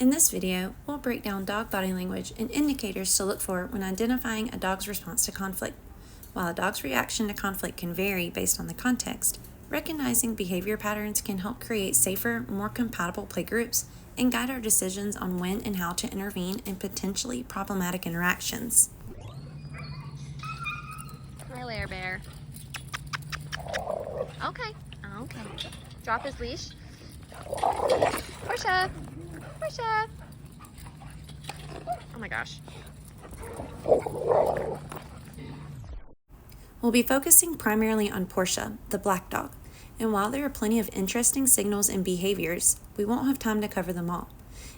In this video, we'll break down dog body language and indicators to look for when identifying a dog's response to conflict. While a dog's reaction to conflict can vary based on the context, recognizing behavior patterns can help create safer, more compatible playgroups and guide our decisions on when and how to intervene in potentially problematic interactions. Hi, Lair Bear. Okay. Drop his leash. Portia! Portia! Oh my gosh. We'll be focusing primarily on Portia, the black dog, and while there are plenty of interesting signals and behaviors, we won't have time to cover them all.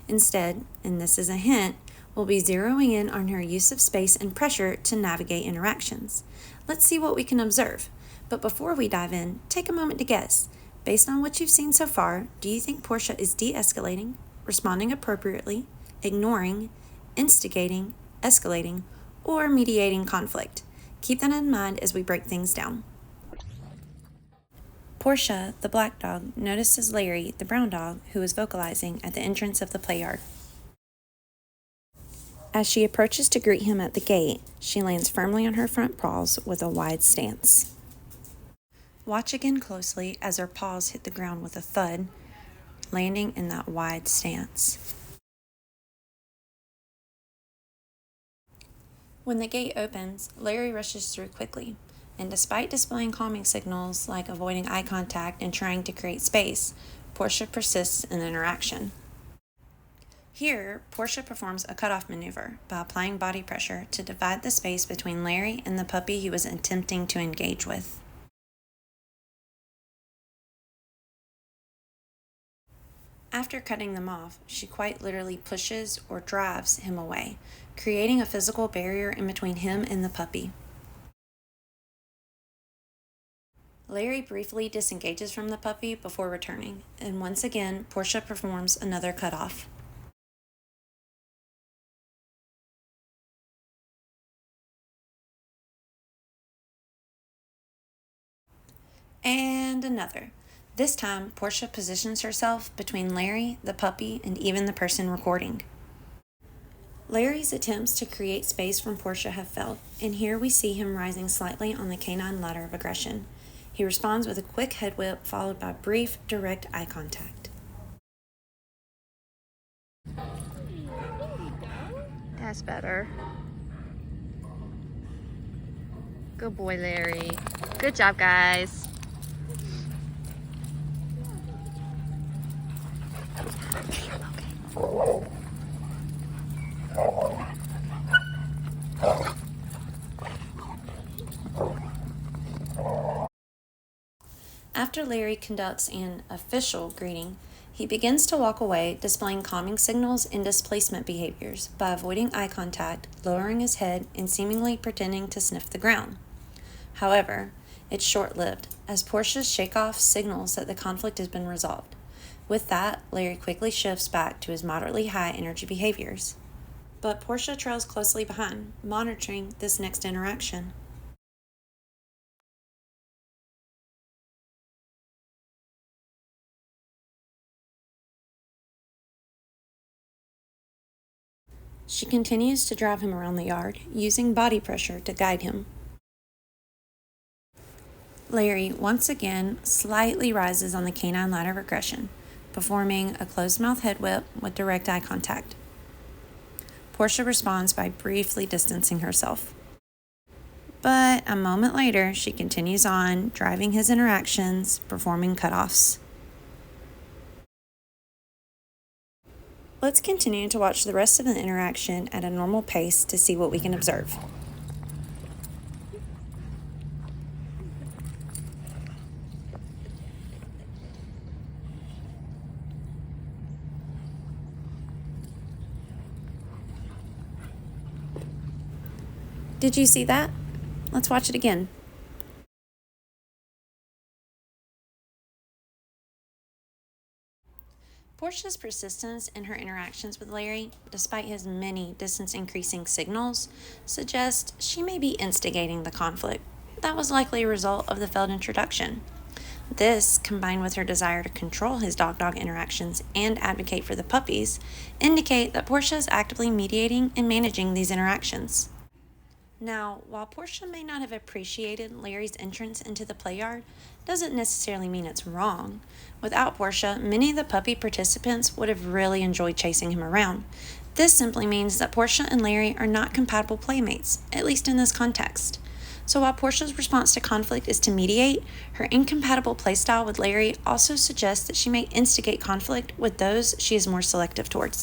Instead, and this is a hint, we'll be zeroing in on her use of space and pressure to navigate interactions. Let's see what we can observe. But before we dive in, take a moment to guess. Based on what you've seen so far, do you think Portia is de-escalating, responding appropriately, ignoring, instigating, escalating, or mediating conflict? Keep that in mind as we break things down. Portia, the black dog, notices Larry, the brown dog, who is vocalizing at the entrance of the play yard. As she approaches to greet him at the gate, she lands firmly on her front paws with a wide stance. Watch again closely as her paws hit the ground with a thud, landing in that wide stance. When the gate opens, Larry rushes through quickly, and despite displaying calming signals like avoiding eye contact and trying to create space, Portia persists in interaction. Here, Portia performs a cutoff maneuver by applying body pressure to divide the space between Larry and the puppy he was attempting to engage with. After cutting them off, she quite literally pushes or drives him away, creating a physical barrier in between him and the puppy. Larry briefly disengages from the puppy before returning, and once again, Portia performs another cutoff. And another. This time, Portia positions herself between Larry, the puppy, and even the person recording. Larry's attempts to create space from Portia have failed, and here we see him rising slightly on the canine ladder of aggression. He responds with a quick head whip followed by brief, direct eye contact. That's better. Good boy, Larry. Good job, guys. After Larry conducts an official greeting, he begins to walk away, displaying calming signals and displacement behaviors by avoiding eye contact, lowering his head, and seemingly pretending to sniff the ground. However, it's short-lived, as Portia's shake-off signals that the conflict has been resolved. With that, Larry quickly shifts back to his moderately high energy behaviors. But Portia trails closely behind, monitoring this next interaction. She continues to drive him around the yard, using body pressure to guide him. Larry once again slightly rises on the canine ladder of aggression, performing a closed-mouth head whip with direct eye contact. Portia responds by briefly distancing herself. But a moment later, she continues on, driving his interactions, performing cutoffs. Let's continue to watch the rest of the interaction at a normal pace to see what we can observe. Did you see that? Let's watch it again. Portia's persistence in her interactions with Larry, despite his many distance-increasing signals, suggests she may be instigating the conflict. That was likely a result of the failed introduction. This, combined with her desire to control his dog-dog interactions and advocate for the puppies, indicate that Portia is actively mediating and managing these interactions. Now, while Portia may not have appreciated Larry's entrance into the play yard, doesn't necessarily mean it's wrong. Without Portia, many of the puppy participants would have really enjoyed chasing him around. This simply means that Portia and Larry are not compatible playmates, at least in this context. So while Portia's response to conflict is to mediate, her incompatible playstyle with Larry also suggests that she may instigate conflict with those she is more selective towards.